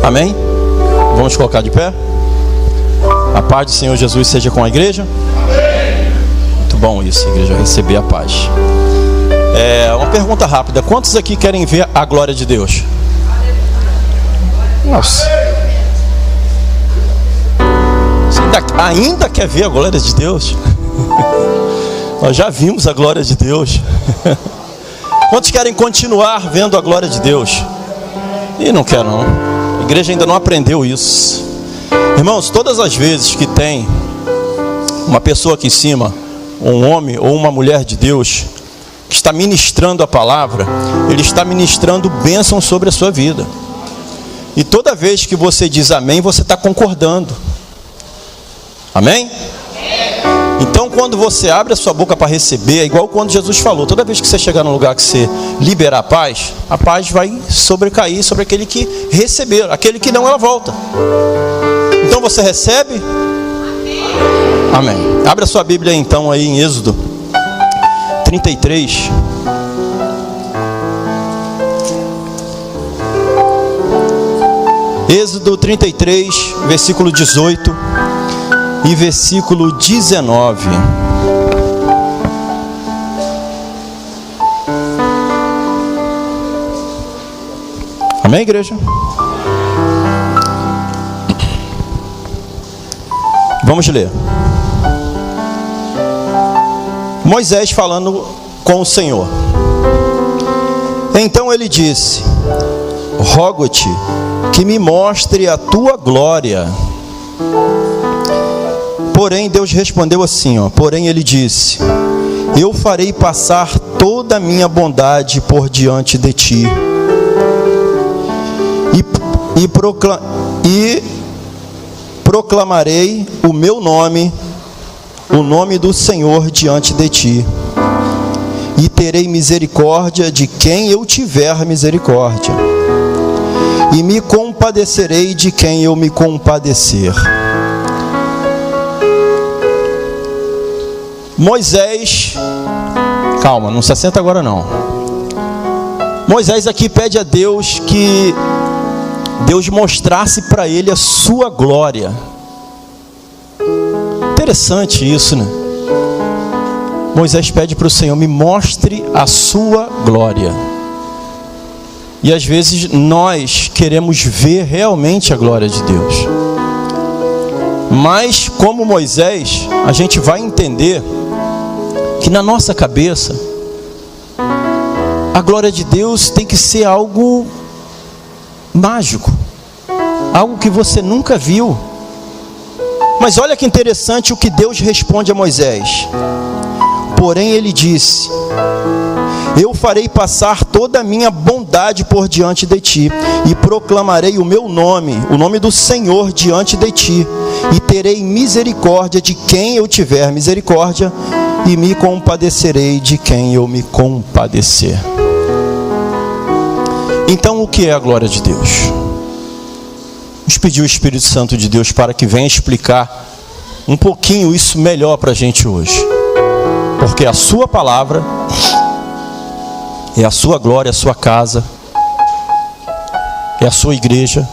Amém? Vamos colocar de pé? A paz do Senhor Jesus seja com a igreja. Amém. Muito bom isso, igreja, receber a paz. Uma pergunta rápida: quantos aqui querem ver a glória de Deus? Nossa, você ainda quer ver a glória de Deus? Nós já vimos a glória de Deus. Quantos querem continuar vendo a glória de Deus? E não quer não. A igreja ainda não aprendeu isso. Irmãos, todas as vezes que tem uma pessoa aqui em cima, um homem ou uma mulher de Deus, que está ministrando a palavra, ele está ministrando bênção sobre a sua vida. E toda vez que você diz amém, você está concordando. Amém? Então, quando você abre a sua boca para receber, é igual quando Jesus falou: toda vez que você chegar num lugar que você liberar a paz vai sobrecair sobre aquele que receber, aquele que não, ela volta. Então você recebe? Amém. Abre a sua Bíblia então aí em Êxodo 33. Êxodo 33, versículo 18 e versículo 19. Amém, igreja? Vamos ler. Moisés falando com o Senhor. Então ele disse: rogo-te que me mostre a tua glória. Porém Deus respondeu assim, porém ele disse: eu farei passar toda a minha bondade por diante de ti, e proclamarei o meu nome, o nome do Senhor diante de ti, e terei misericórdia de quem eu tiver misericórdia, e me compadecerei de quem eu me compadecer. Moisés, calma, não se assenta agora não. Moisés aqui pede a Deus que Deus mostrasse para ele a sua glória. Interessante isso, né? Moisés pede para o Senhor: me mostre a sua glória. E às vezes nós queremos ver realmente a glória de Deus, mas como Moisés, a gente vai entender que na nossa cabeça a glória de Deus tem que ser algo mágico, algo que você nunca viu. Mas olha que interessante o que Deus responde a Moisés. Porém ele disse: eu farei passar toda a minha bondade por diante de ti, e proclamarei o meu nome, o nome do Senhor diante de ti, e terei misericórdia de quem eu tiver misericórdia, e me compadecerei de quem eu me compadecer. Então, o que é a glória de Deus? Vamos pedir o Espírito Santo de Deus para que venha explicar um pouquinho isso melhor para a gente hoje, porque a sua palavra é a sua glória, a sua casa, é a sua igreja,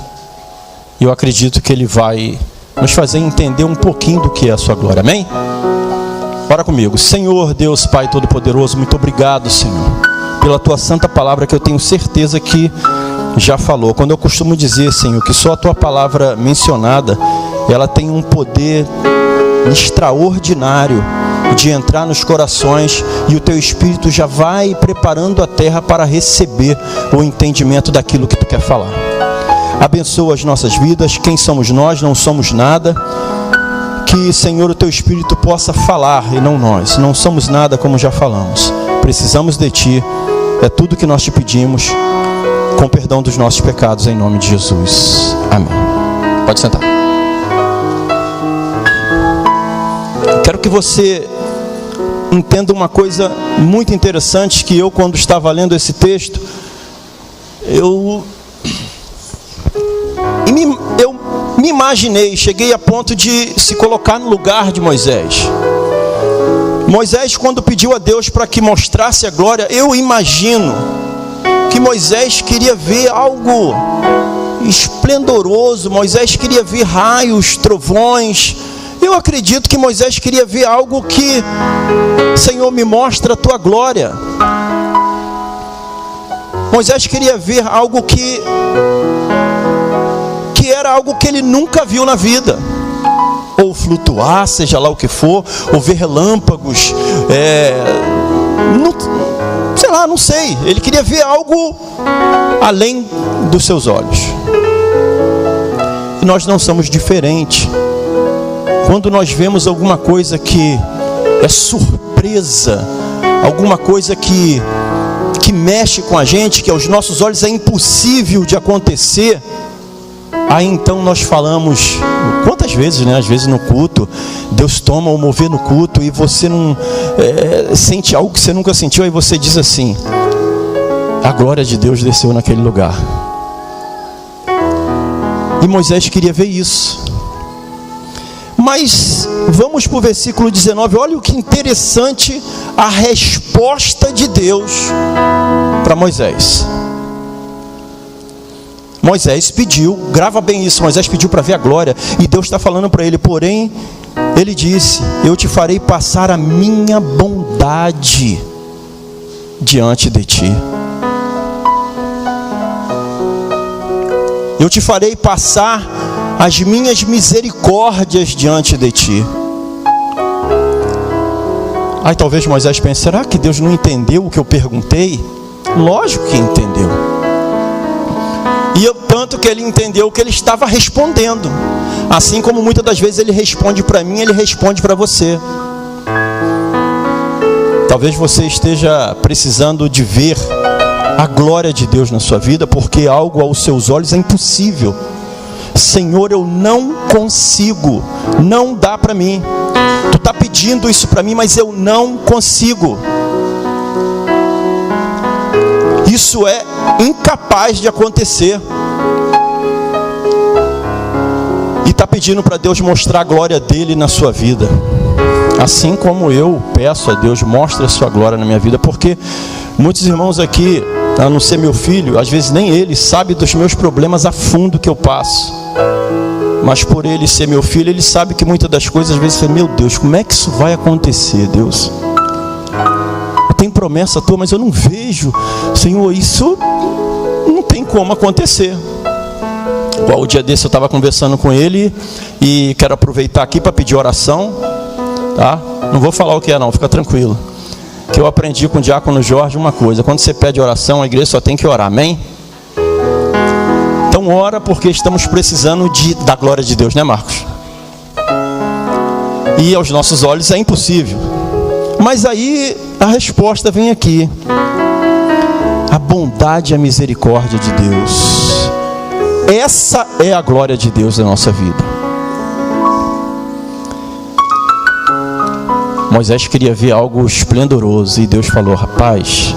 e eu acredito que Ele vai nos fazer entender um pouquinho do que é a sua glória. Amém? Ora comigo. Senhor Deus Pai Todo-Poderoso, muito obrigado, Senhor, pela Tua santa palavra, que eu tenho certeza que já falou. Quando eu costumo dizer, Senhor, que só a Tua palavra mencionada, ela tem um poder extraordinário de entrar nos corações, e o Teu Espírito já vai preparando a terra para receber o entendimento daquilo que Tu quer falar. Abençoa as nossas vidas. Quem somos nós? Não somos nada. Que, Senhor, o Teu Espírito possa falar e não nós. Não somos nada, como já falamos. Precisamos de Ti. É tudo que nós Te pedimos, com perdão dos nossos pecados, em nome de Jesus. Amém. Pode sentar. Quero que você entenda uma coisa muito interessante, que eu, quando estava lendo esse texto, eu me imaginei, cheguei a ponto de se colocar no lugar de Moisés. Moisés, quando pediu a Deus para que mostrasse a glória, eu imagino que Moisés queria ver algo esplendoroso. Moisés queria ver raios, trovões. Eu acredito que Moisés queria ver algo que, Senhor, me mostra a tua glória. Moisés queria ver algo que era algo que ele nunca viu na vida. Ou flutuar, seja lá o que for, ou ver relâmpagos, não sei. Ele queria ver algo além dos seus olhos. E nós não somos diferentes. Quando nós vemos alguma coisa que é surpresa, alguma coisa que mexe com a gente, que aos nossos olhos é impossível de acontecer, aí então nós falamos, quantas vezes, né? Às vezes no culto, Deus toma o mover no culto e você não sente algo que você nunca sentiu, aí você diz assim: a glória de Deus desceu naquele lugar. E Moisés queria ver isso. Mas vamos para o versículo 19, olha o que interessante a resposta de Deus para Moisés. Moisés pediu, grava bem isso, Moisés pediu para ver a glória, e Deus está falando para ele, porém, ele disse: eu te farei passar a minha bondade diante de ti. Eu te farei passar as minhas misericórdias diante de ti. Aí talvez Moisés pense: será que Deus não entendeu o que eu perguntei? Lógico que entendeu. E tanto que ele entendeu que ele estava respondendo. Assim como muitas das vezes ele responde para mim, ele responde para você. Talvez você esteja precisando de ver a glória de Deus na sua vida, porque algo aos seus olhos é impossível. Senhor, eu não consigo, não dá para mim. Tu está pedindo isso para mim, mas eu não consigo. Isso é incapaz de acontecer. E está pedindo para Deus mostrar a glória dele na sua vida. Assim como eu peço a Deus, mostre a sua glória na minha vida. Porque muitos irmãos aqui, a não ser meu filho, às vezes nem ele sabe dos meus problemas a fundo que eu passo. Mas por ele ser meu filho, ele sabe que muitas das coisas, às vezes, meu Deus, como é que isso vai acontecer, Deus? Tem promessa tua, mas eu não vejo. Senhor, isso não tem como acontecer. Igual o dia desse eu estava conversando com ele, e quero aproveitar aqui para pedir oração, tá? Não vou falar o que é não, fica tranquilo. Que eu aprendi com o diácono Jorge uma coisa: quando você pede oração, a igreja só tem que orar, amém? Então ora, porque estamos precisando da glória de Deus, né, Marcos? E aos nossos olhos é impossível. Mas aí a resposta vem aqui: a bondade e a misericórdia de Deus. Essa é a glória de Deus na nossa vida. Moisés queria ver algo esplendoroso, e Deus falou: rapaz,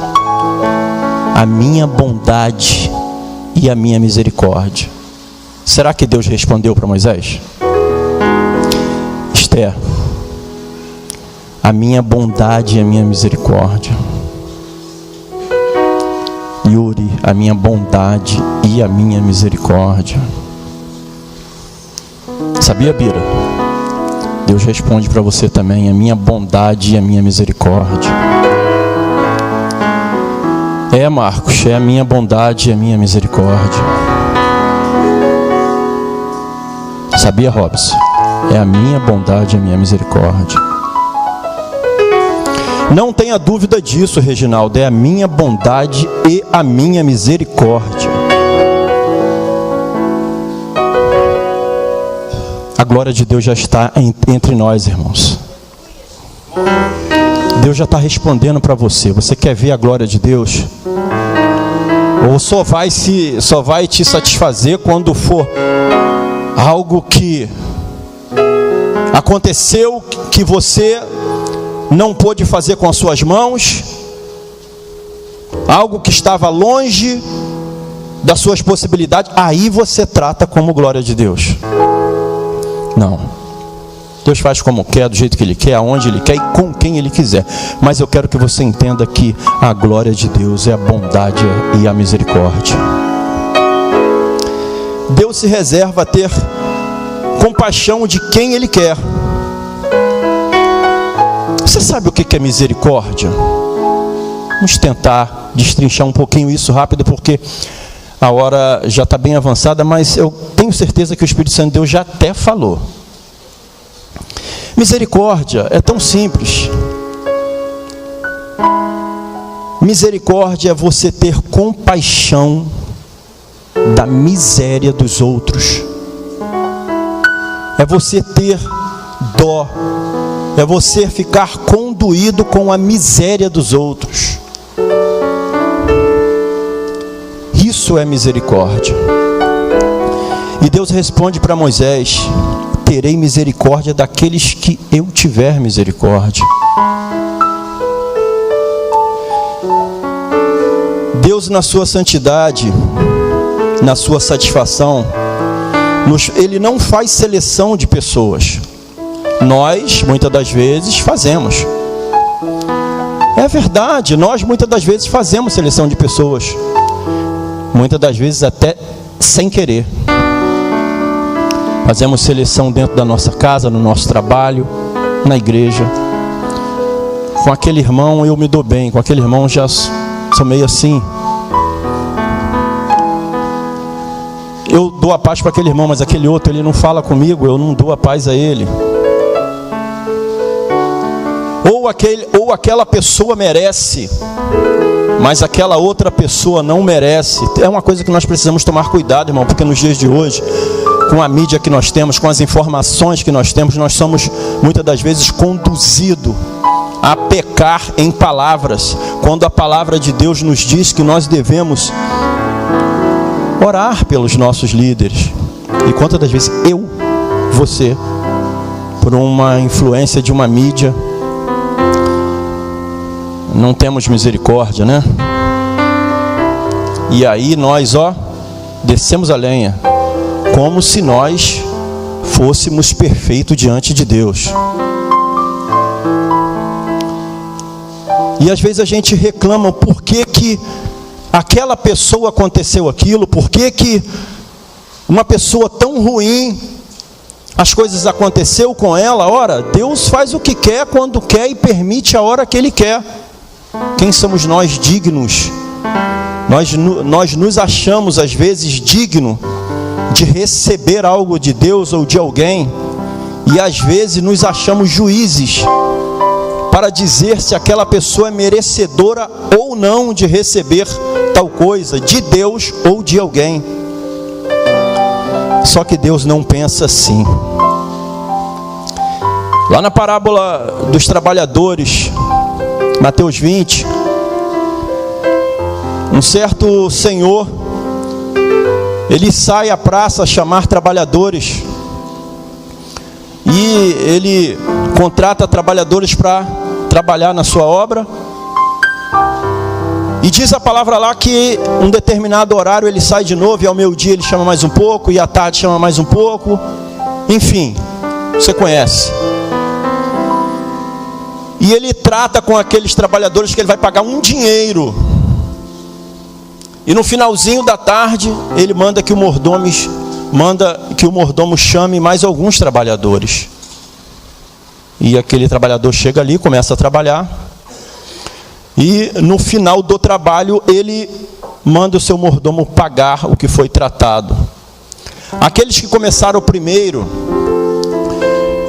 a minha bondade e a minha misericórdia. Será que Deus respondeu para Moisés? Esther, a minha bondade e a minha misericórdia. Yuri, a minha bondade e a minha misericórdia. Sabia, Bira? Deus responde para você também: a minha bondade e a minha misericórdia. É, Marcos, é a minha bondade e a minha misericórdia. Sabia, Robson? É a minha bondade e a minha misericórdia. Não tenha dúvida disso, Reginaldo. É a minha bondade e a minha misericórdia. A glória de Deus já está entre nós, irmãos. Deus já está respondendo para você. Você quer ver a glória de Deus? Ou só vai te satisfazer quando for algo que aconteceu, que você não pôde fazer com as suas mãos, algo que estava longe das suas possibilidades, aí você trata como glória de Deus. Não. Deus faz como quer, do jeito que Ele quer, aonde Ele quer e com quem Ele quiser. Mas eu quero que você entenda que a glória de Deus é a bondade e a misericórdia. Deus se reserva a ter compaixão de quem Ele quer. Você sabe o que é misericórdia? Vamos tentar destrinchar um pouquinho isso rápido, porque a hora já está bem avançada, mas eu tenho certeza que o Espírito Santo de Deus já até falou. Misericórdia é tão simples. Misericórdia é você ter compaixão da miséria dos outros. É você ter dó. É você ficar condoído com a miséria dos outros. Isso é misericórdia. E Deus responde para Moisés: terei misericórdia daqueles que eu tiver misericórdia. Deus, na sua santidade, na sua satisfação, Ele não faz seleção de pessoas. Nós, muitas das vezes, fazemos. É verdade, nós muitas das vezes fazemos seleção de pessoas. Muitas das vezes até sem querer. Fazemos seleção dentro da nossa casa, no nosso trabalho, na igreja. Com aquele irmão eu me dou bem, com aquele irmão já sou meio assim. Eu dou a paz para aquele irmão, mas aquele outro, ele não fala comigo, eu não dou a paz a ele. Ou aquela pessoa merece, mas aquela outra pessoa não merece. É uma coisa que nós precisamos tomar cuidado, irmão, porque nos dias de hoje, com a mídia que nós temos, com as informações que nós temos, nós somos muitas das vezes conduzidos a pecar em palavras, quando a palavra de Deus nos diz que nós devemos orar pelos nossos líderes. E quantas das vezes você, por uma influência de uma mídia, não temos misericórdia, né? E aí nós, descemos a lenha, como se nós fôssemos perfeitos diante de Deus. E às vezes a gente reclama por que aquela pessoa aconteceu aquilo, por que uma pessoa tão ruim, as coisas aconteceu com ela. Ora, Deus faz o que quer, quando quer e permite a hora que Ele quer. Quem somos nós dignos? Nós nos achamos às vezes dignos de receber algo de Deus ou de alguém, e às vezes nos achamos juízes para dizer se aquela pessoa é merecedora ou não de receber tal coisa, de Deus ou de alguém. Só que Deus não pensa assim. Lá na parábola dos trabalhadores, Mateus 20, um certo senhor, ele sai à praça a chamar trabalhadores, e ele contrata trabalhadores para trabalhar na sua obra, e diz a palavra lá que um determinado horário ele sai de novo, e ao meio-dia ele chama mais um pouco, e à tarde chama mais um pouco, enfim, você conhece. E ele trata com aqueles trabalhadores que ele vai pagar um dinheiro. E no finalzinho da tarde, ele manda que o mordomo chame mais alguns trabalhadores. E aquele trabalhador chega ali, começa a trabalhar. E no final do trabalho, ele manda o seu mordomo pagar o que foi tratado. Aqueles que começaram primeiro,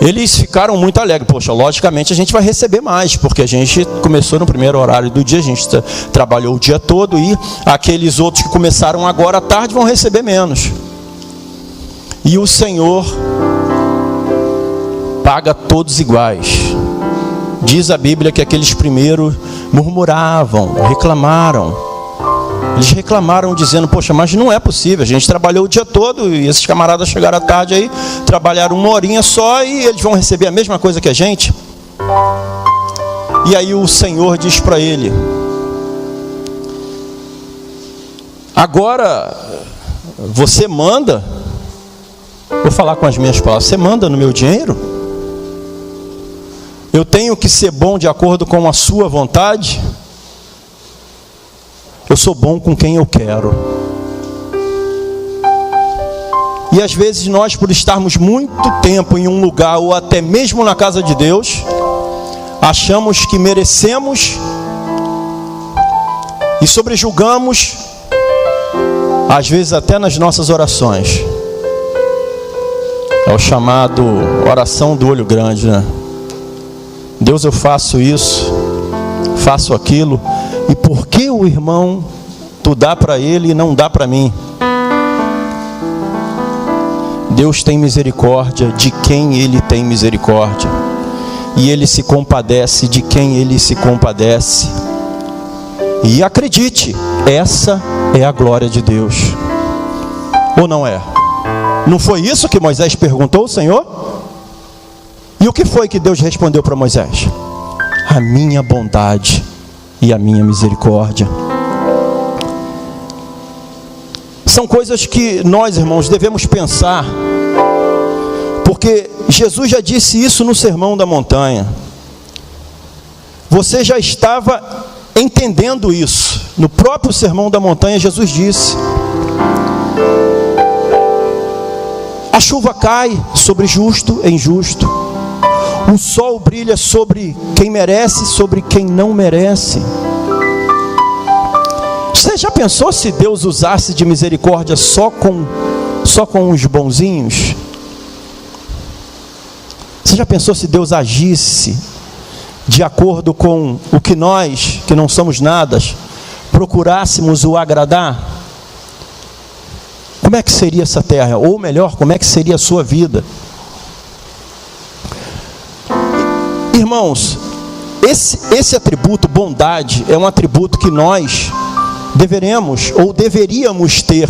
eles ficaram muito alegres. Poxa, logicamente a gente vai receber mais, porque a gente começou no primeiro horário do dia, a gente trabalhou o dia todo, e aqueles outros que começaram agora à tarde vão receber menos. E o Senhor paga todos iguais. Diz a Bíblia que aqueles primeiros murmuravam, reclamaram. Eles reclamaram dizendo: poxa, mas não é possível, a gente trabalhou o dia todo e esses camaradas chegaram à tarde aí, trabalharam uma horinha só e eles vão receber a mesma coisa que a gente. E aí o Senhor diz para ele: agora você manda, vou falar com as minhas palavras, você manda no meu dinheiro? Eu tenho que ser bom de acordo com a sua vontade? Eu sou bom com quem eu quero. E às vezes nós, por estarmos muito tempo em um lugar, ou até mesmo na casa de Deus, achamos que merecemos e sobrejulgamos, às vezes até nas nossas orações. É o chamado oração do olho grande, né? Deus, eu faço isso, faço aquilo, e por que o irmão tu dá para ele e não dá para mim? Deus tem misericórdia de quem Ele tem misericórdia, e Ele se compadece de quem Ele se compadece. E acredite, essa é a glória de Deus, ou não é? Não foi isso que Moisés perguntou ao Senhor? E o que foi que Deus respondeu para Moisés? A minha bondade e a minha misericórdia. São coisas que nós, irmãos, devemos pensar, porque Jesus já disse isso no Sermão da Montanha. Você já estava entendendo isso. No próprio Sermão da Montanha, Jesus disse: a chuva cai sobre justo e injusto, o sol brilha sobre quem merece, sobre quem não merece. Você já pensou se Deus usasse de misericórdia só com os bonzinhos? Você já pensou se Deus agisse de acordo com o que nós, que não somos nada, procurássemos o agradar? Como é que seria essa terra? Ou melhor, como é que seria a sua vida? Irmãos, esse atributo, bondade, é um atributo que nós deveríamos ter,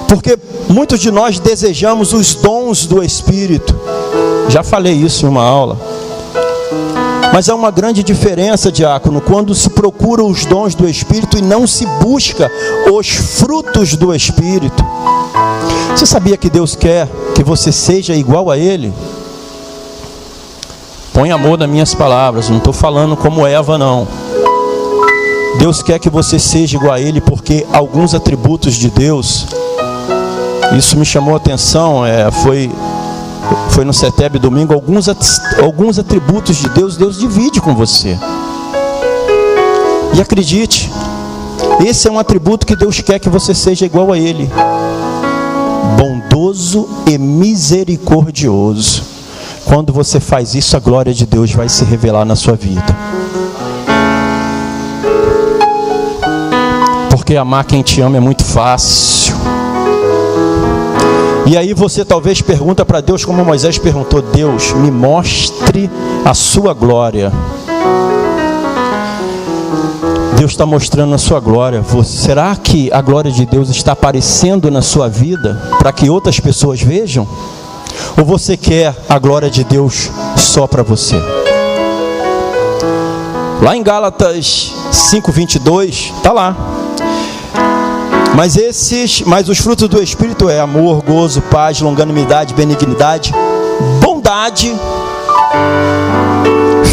porque muitos de nós desejamos os dons do Espírito. Já falei isso em uma aula. Mas há uma grande diferença, diácono, quando se procura os dons do Espírito e não se busca os frutos do Espírito. Você sabia que Deus quer que você seja igual a Ele? Põe amor nas minhas palavras, não estou falando como Eva, não. Deus quer que você seja igual a Ele, porque alguns atributos de Deus, isso me chamou a atenção, foi no CETEB domingo, alguns atributos de Deus, Deus divide com você. E acredite, esse é um atributo que Deus quer que você seja igual a Ele: bondoso e misericordioso. Quando você faz isso, a glória de Deus vai se revelar na sua vida. Porque amar quem te ama é muito fácil. E aí você talvez pergunta para Deus, como Moisés perguntou: Deus, me mostre a sua glória. Deus está mostrando a sua glória. Será que a glória de Deus está aparecendo na sua vida para que outras pessoas vejam? Ou você quer a glória de Deus só para você? Lá em Gálatas 5:22, está lá. Mas os frutos do Espírito é amor, gozo, paz, longanimidade, benignidade, bondade,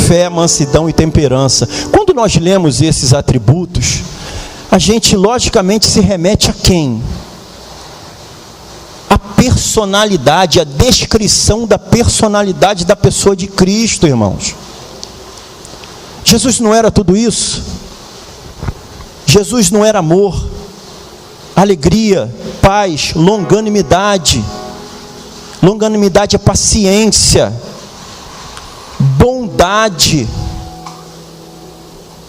fé, mansidão e temperança. Quando nós lemos esses atributos, a gente logicamente se remete a quem? A personalidade, a descrição da personalidade da pessoa de Cristo, irmãos. Jesus não era tudo isso? Jesus não era amor, alegria, paz, longanimidade. Longanimidade é paciência, bondade.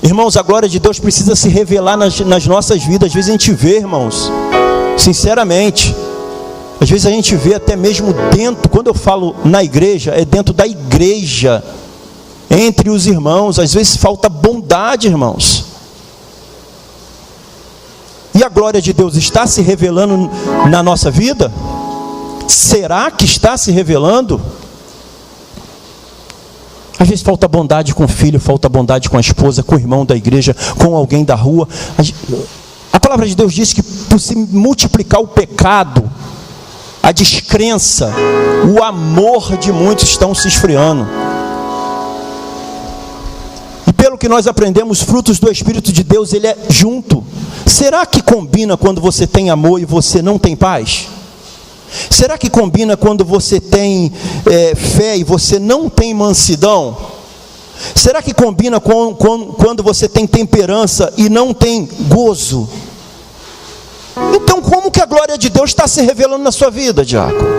Irmãos, a glória de Deus precisa se revelar nas nossas vidas. Às vezes a gente vê, irmãos, sinceramente, às vezes a gente vê até mesmo dentro, quando eu falo na igreja, é dentro da igreja, entre os irmãos, às vezes falta bondade, irmãos. E a glória de Deus está se revelando na nossa vida? Será que está se revelando? Às vezes falta bondade com o filho, falta bondade com a esposa, com o irmão da igreja, com alguém da rua. A palavra de Deus diz que por se multiplicar o pecado, a descrença, o amor de muitos estão se esfriando. E pelo que nós aprendemos, frutos do Espírito de Deus, ele é junto. Será que combina quando você tem amor e você não tem paz? Será que combina quando você tem fé e você não tem mansidão? Será que combina quando você tem temperança e não tem gozo? Então como que a glória de Deus está se revelando na sua vida, diácono?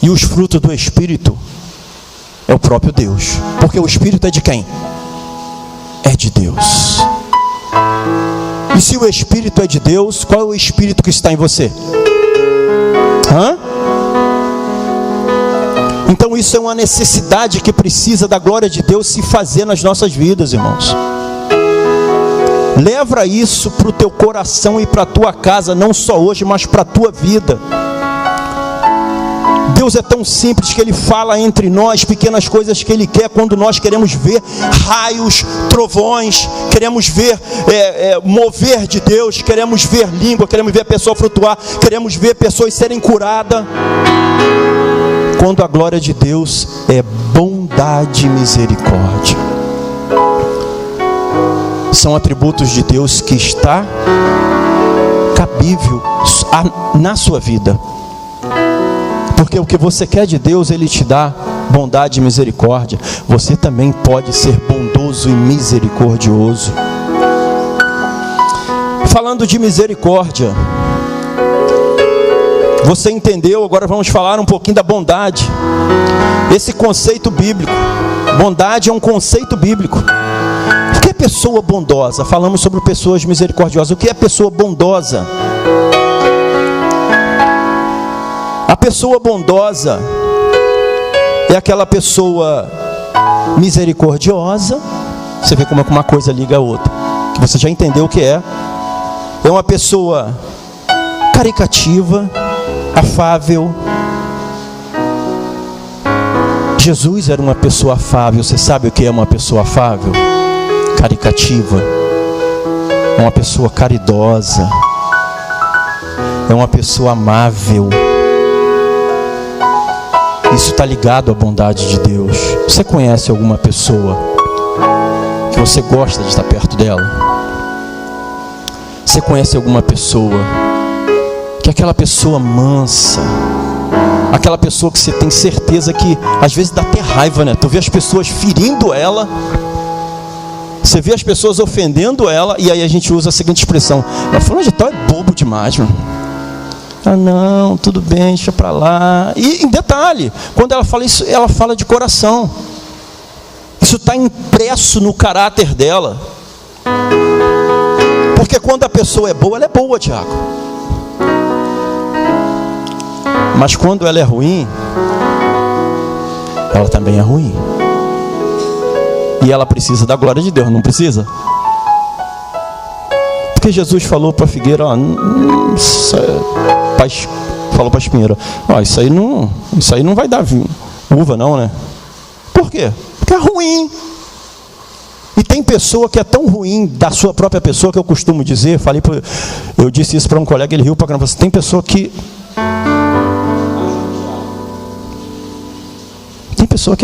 E os frutos do Espírito é o próprio Deus. Porque o Espírito é de quem? É de Deus. E se o Espírito é de Deus, qual é o Espírito que está em você? Então isso é uma necessidade que precisa da glória de Deus se fazer nas nossas vidas, irmãos. Leva isso para o teu coração e para a tua casa, não só hoje, mas para a tua vida. Deus é tão simples que Ele fala entre nós pequenas coisas que Ele quer quando nós queremos ver raios, trovões, queremos ver mover de Deus, queremos ver língua, queremos ver a pessoa flutuar, queremos ver pessoas serem curadas. Quando a glória de Deus é bondade e misericórdia. São atributos de Deus que está cabível na sua vida. Porque o que você quer de Deus, Ele te dá bondade e misericórdia. Você também pode ser bondoso e misericordioso. Falando de misericórdia, você entendeu? Agora vamos falar um pouquinho da bondade. Esse conceito bíblico. Bondade é um conceito bíblico. O que é pessoa bondosa? Falamos sobre pessoas misericordiosas. O que é pessoa bondosa? A pessoa bondosa é aquela pessoa misericordiosa. Você vê como uma coisa liga a outra, que você já entendeu o que é. É uma pessoa caricativa, afável. Jesus era uma pessoa afável. Você sabe o que é uma pessoa afável? Caricativa. É uma pessoa caridosa. É uma pessoa amável. Isso está ligado à bondade de Deus. Você conhece alguma pessoa que você gosta de estar perto dela? Você conhece alguma pessoa que é aquela pessoa mansa, aquela pessoa que você tem certeza que às vezes dá até raiva, né? Tu vê as pessoas ferindo ela, você vê as pessoas ofendendo ela, e aí a gente usa a seguinte expressão: fulano de tal é bobo demais, mano. Ah não, tudo bem, deixa pra lá. E em detalhe, quando ela fala isso, ela fala de coração. Isso está impresso no caráter dela. Porque quando a pessoa é boa, ela é boa, Tiago. Mas quando ela é ruim, ela também é ruim. E ela precisa da glória de Deus, não precisa? Porque Jesus falou para a figueira, falou para a espinheira, isso aí não vai dar uva não, né? Por quê? Porque é ruim. E tem pessoa que é tão ruim da sua própria pessoa, que eu costumo dizer, eu disse isso para um colega, ele riu para caramba. Tem pessoa que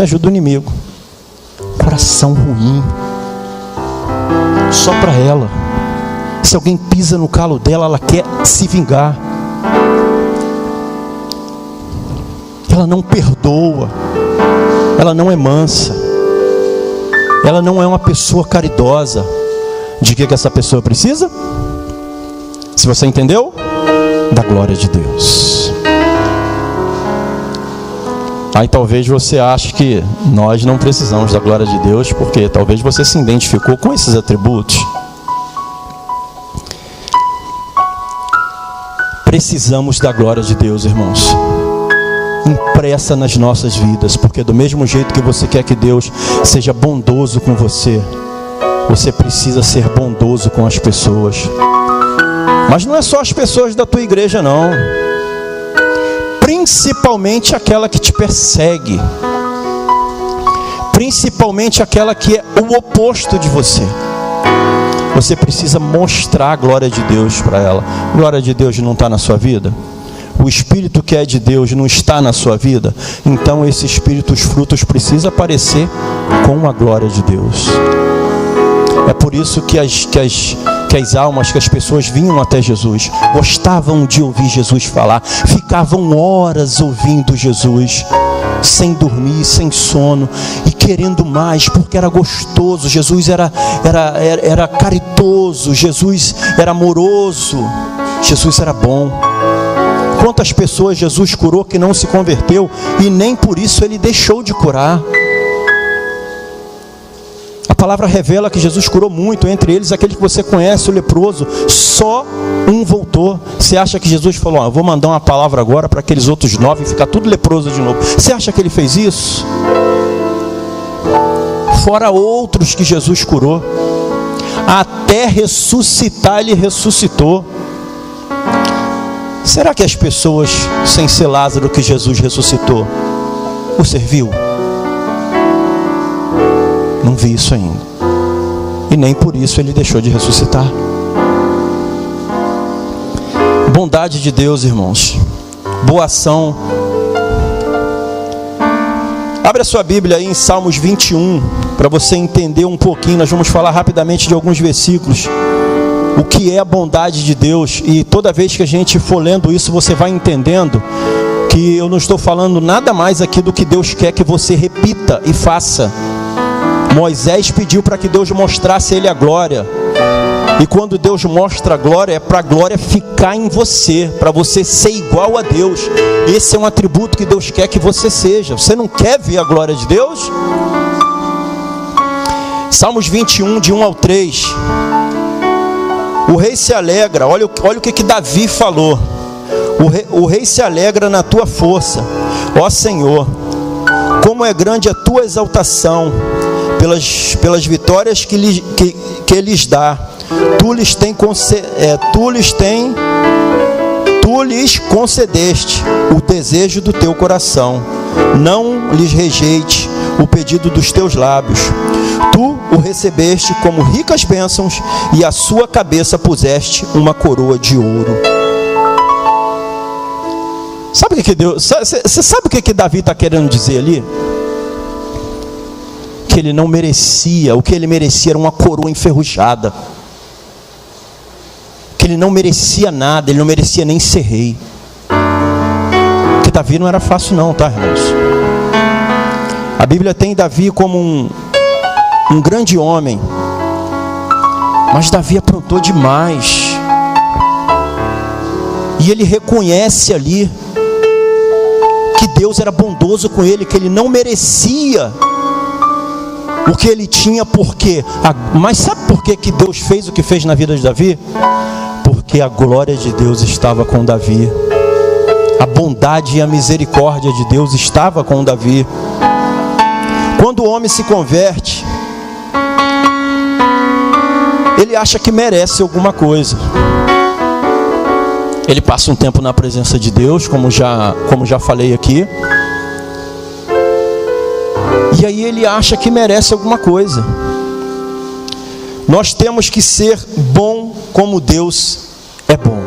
ajuda o inimigo. Coração ruim. Só para ela. Se alguém pisa no calo dela, ela quer se vingar. Ela não perdoa. Ela não é mansa. Ela não é uma pessoa caridosa. De que essa pessoa precisa? Se você entendeu? Da glória de Deus. Aí talvez você ache que nós não precisamos da glória de Deus, porque talvez você se identificou com esses atributos. Precisamos da glória de Deus, irmãos. Impressa nas nossas vidas, porque do mesmo jeito que você quer que Deus seja bondoso com você, você precisa ser bondoso com as pessoas. Mas não é só as pessoas da tua igreja não. Principalmente aquela que te persegue. Principalmente aquela que é o oposto de você. Você precisa mostrar a glória de Deus para ela. A glória de Deus não está na sua vida? o Espírito que é de Deus não está na sua vida, então esse Espírito, os frutos, precisa aparecer com a glória de Deus. É por isso que as almas, que as pessoas vinham até Jesus, gostavam de ouvir Jesus falar, ficavam horas ouvindo Jesus, sem dormir, sem sono, e querendo mais, porque era gostoso. Jesus era caritoso, Jesus era amoroso, Jesus era bom. Quantas pessoas Jesus curou que não se converteu, e nem por isso ele deixou de curar. A palavra revela que Jesus curou muito, entre eles aquele que você conhece, o leproso. Só um voltou. Você acha que Jesus falou, eu vou mandar uma palavra agora para aqueles outros 9 ficar tudo leproso de novo? Você acha que ele fez isso? Fora outros que Jesus curou, até ressuscitar ele ressuscitou. Será que as pessoas, sem ser Lázaro, que Jesus ressuscitou, o serviu? Não vi isso ainda. E nem por isso ele deixou de ressuscitar. Bondade de Deus, irmãos. Boa ação. Abre a sua Bíblia aí em Salmos 21, para você entender um pouquinho. Nós vamos falar rapidamente de alguns versículos. O que é a bondade de Deus. E toda vez que a gente for lendo isso, você vai entendendo que eu não estou falando nada mais aqui do que Deus quer que você repita e faça. Moisés pediu para que Deus mostrasse a ele a glória. E quando Deus mostra a glória, é para a glória ficar em você, para você ser igual a Deus. Esse é um atributo que Deus quer que você seja. Você não quer ver a glória de Deus? Salmos 21, de 1 ao 3. O rei se alegra. Olha o que Davi falou. O rei se alegra na tua força, ó Senhor. Como é grande a tua exaltação, pelas vitórias que lhes dá. Tu lhes concedeste o desejo do teu coração. Não lhes rejeite o pedido dos teus lábios. Tu o recebeste como ricas bênçãos, e à sua cabeça puseste uma coroa de ouro. Sabe o que Deus? Você sabe o que Davi está querendo dizer ali? Que ele não merecia. O que ele merecia era uma coroa enferrujada. Que ele não merecia nada. Ele não merecia nem ser rei. Porque Davi não era fácil não, tá, irmãos? A Bíblia tem Davi como um grande homem. Mas Davi aprontou demais. E ele reconhece ali que Deus era bondoso com ele, que ele não merecia o que ele tinha. Porque mas sabe por que Deus fez o que fez na vida de Davi? Porque a glória de Deus estava com Davi. A bondade e a misericórdia de Deus estava com Davi. Quando o homem se converte, ele acha que merece alguma coisa. Ele passa um tempo na presença de Deus, como já falei aqui. E aí ele acha que merece alguma coisa. Nós temos que ser bom como Deus é bom.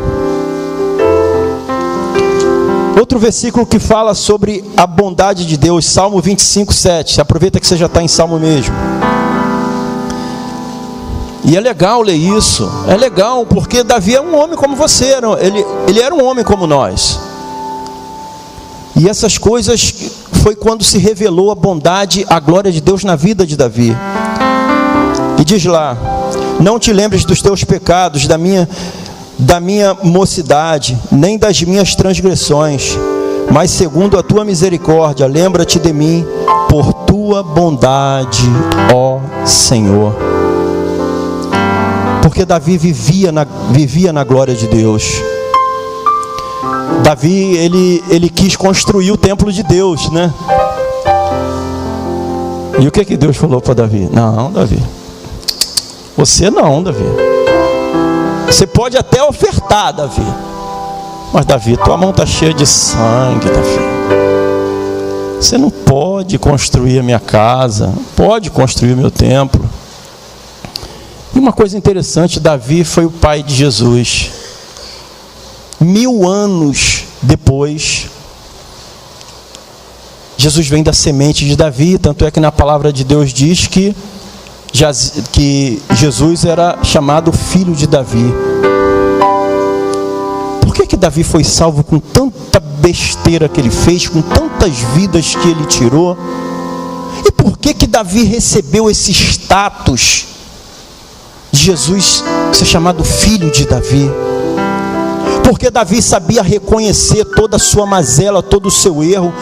Outro versículo que fala sobre a bondade de Deus, Salmo 25, 7. Aproveita que você já está em Salmo mesmo. E é legal ler isso. É legal, porque Davi é um homem como você. Ele era um homem como nós. E essas coisas foi quando se revelou a bondade, a glória de Deus na vida de Davi. E diz lá: não te lembres dos teus pecados, da minha mocidade, nem das minhas transgressões, mas segundo a tua misericórdia, lembra-te de mim, por tua bondade, ó Senhor. Porque Davi vivia na glória de Deus. Davi, ele quis construir o templo de Deus, né? E o que Deus falou para Davi? Não, Davi, você não, Davi. Você pode até ofertar, Davi, mas Davi, tua mão está cheia de sangue, Davi. Você não pode construir a minha casa, não pode construir o meu templo. E uma coisa interessante, Davi foi o pai de Jesus. 1000 anos depois, Jesus vem da semente de Davi, tanto é que na palavra de Deus diz que Jesus era chamado filho de Davi. Por que Davi foi salvo com tanta besteira que ele fez, com tantas vidas que ele tirou? E por que Davi recebeu esse status de Jesus ser chamado filho de Davi? Porque Davi sabia reconhecer toda a sua mazela, todo o seu erro,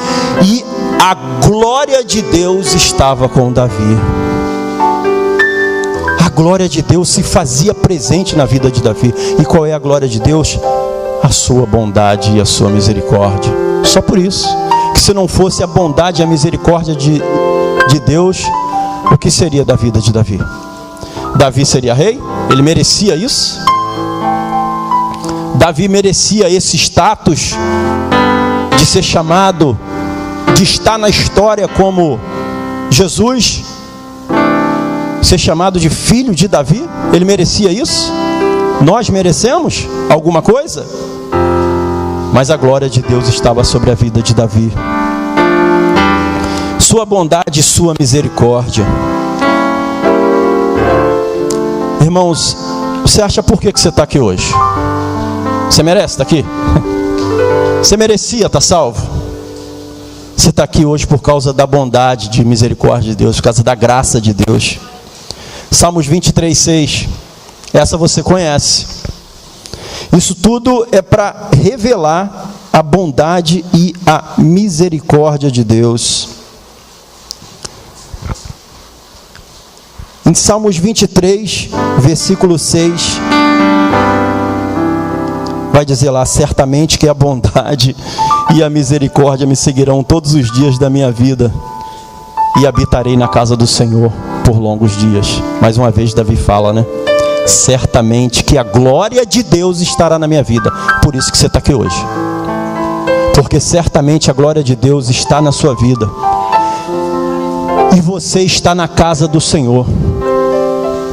e a glória de Deus estava com Davi. A glória de Deus se fazia presente na vida de Davi. E qual é a glória de Deus? A sua bondade e a sua misericórdia. Só por isso, que se não fosse a bondade e a misericórdia de Deus, o que seria da vida de Davi? Davi seria rei? Ele merecia isso? Davi merecia esse status de ser chamado, de estar na história como Jesus, ser chamado de filho de Davi? Ele merecia isso? Nós merecemos alguma coisa? Mas a glória de Deus estava sobre a vida de Davi. Sua bondade e sua misericórdia. Irmãos, você acha por que você está aqui hoje? Você merece estar aqui? Você merecia estar salvo? Você está aqui hoje por causa da bondade e misericórdia de Deus, por causa da graça de Deus. Salmos 23:6. Essa você conhece. Isso tudo é para revelar a bondade e a misericórdia de Deus. Em Salmos 23, versículo 6, vai dizer lá: certamente que a bondade e a misericórdia me seguirão todos os dias da minha vida, e habitarei na casa do Senhor por longos dias. Mais uma vez Davi fala, né? Certamente que a glória de Deus estará na minha vida. Por isso que você está aqui hoje. Porque certamente a glória de Deus está na sua vida. E você está na casa do Senhor.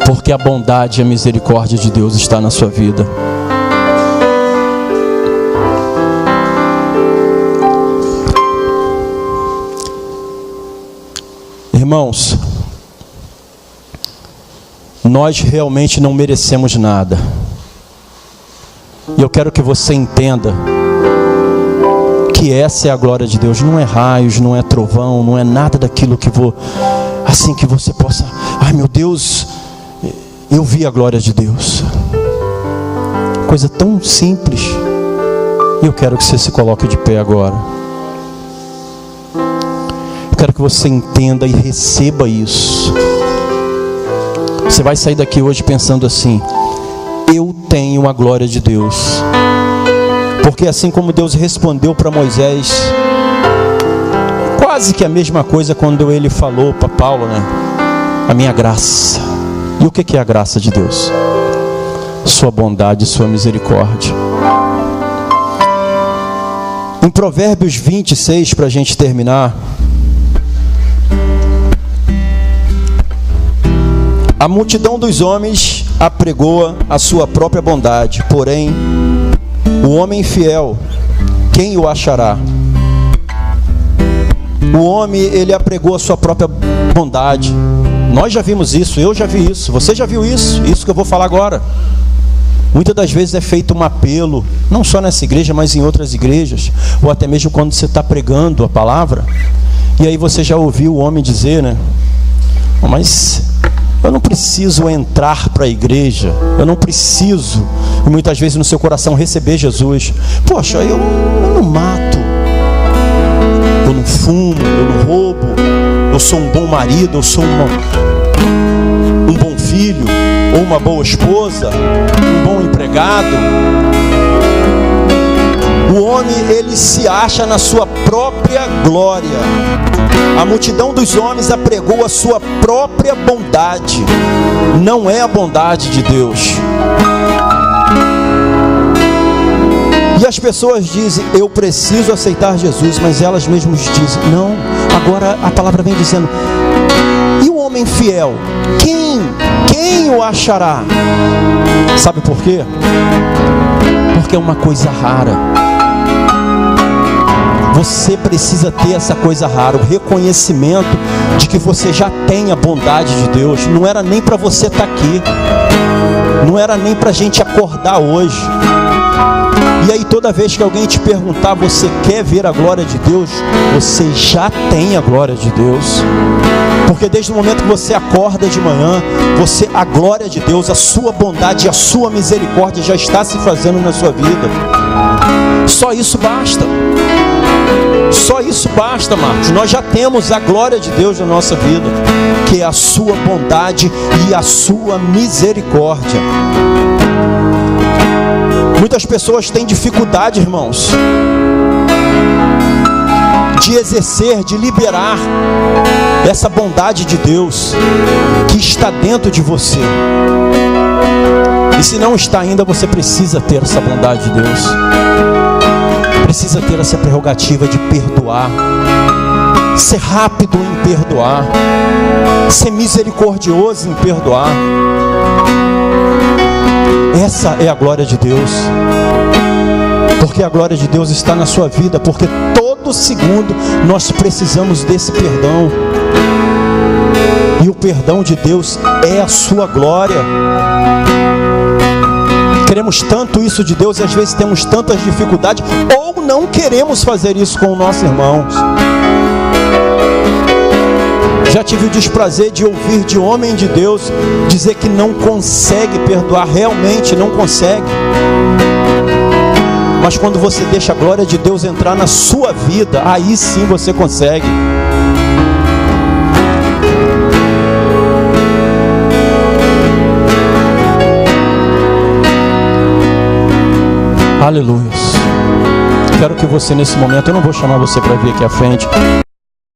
Porque a bondade e a misericórdia de Deus está na sua vida. Irmãos, nós realmente não merecemos nada. E eu quero que você entenda que essa é a glória de Deus. Não é raios, não é trovão, não é nada daquilo que assim que você possa, ai meu Deus, eu vi a glória de Deus. Coisa tão simples. E eu quero que você se coloque de pé agora. Eu quero que você entenda e receba isso. Você vai sair daqui hoje pensando assim: eu tenho a glória de Deus. Porque assim como Deus respondeu para Moisés, quase que a mesma coisa quando ele falou para Paulo, né? A minha graça. E o que é a graça de Deus? Sua bondade e sua misericórdia. Em Provérbios 26, para a gente terminar, a multidão dos homens apregoa a sua própria bondade, porém, o homem fiel, quem o achará? O homem, ele apregou a sua própria bondade. Nós já vimos isso, eu já vi isso, você já viu isso, isso que eu vou falar agora. Muitas das vezes é feito um apelo, não só nessa igreja, mas em outras igrejas, ou até mesmo quando você está pregando a palavra, e aí você já ouviu o homem dizer, né? Mas eu não preciso entrar para a igreja, eu não preciso, e muitas vezes no seu coração, receber Jesus. Poxa, eu não mato, eu não fumo, eu não roubo, eu sou um bom marido, eu sou um bom filho, ou uma boa esposa, um bom empregado. O homem, ele se acha na sua própria glória. A multidão dos homens apregou a sua própria bondade. Não é a bondade de Deus. E as pessoas dizem: eu preciso aceitar Jesus, mas elas mesmas dizem: não. Agora a palavra vem dizendo: e o homem fiel? Quem o achará? Sabe por quê? Porque é uma coisa rara. Você precisa ter essa coisa rara, o reconhecimento de que você já tem a bondade de Deus. Não era nem para você estar aqui, não era nem para a gente acordar hoje. E aí toda vez que alguém te perguntar, você quer ver a glória de Deus? Você já tem a glória de Deus. Porque desde o momento que você acorda de manhã, a glória de Deus, a sua bondade e a sua misericórdia já está se fazendo na sua vida. Só isso basta. Só isso basta, Marcos. Nós já temos a glória de Deus na nossa vida, que é a sua bondade e a sua misericórdia. Muitas pessoas têm dificuldade, irmãos, de exercer, de liberar essa bondade de Deus que está dentro de você. E se não está ainda, você precisa ter essa bondade de Deus. Precisa ter essa prerrogativa de perdoar, ser rápido em perdoar, ser misericordioso em perdoar. Essa é a glória de Deus. Porque a glória de Deus está na sua vida, porque todo segundo nós precisamos desse perdão. E o perdão de Deus é a sua glória. Queremos tanto isso de Deus e às vezes temos tantas dificuldades, ou não queremos fazer isso com os nossos irmãos. Já tive o desprazer de ouvir de homem de Deus dizer que não consegue perdoar, realmente não consegue. Mas quando você deixa a glória de Deus entrar na sua vida, aí sim você consegue. Aleluia. Quero que você nesse momento, eu não vou chamar você para vir aqui à frente.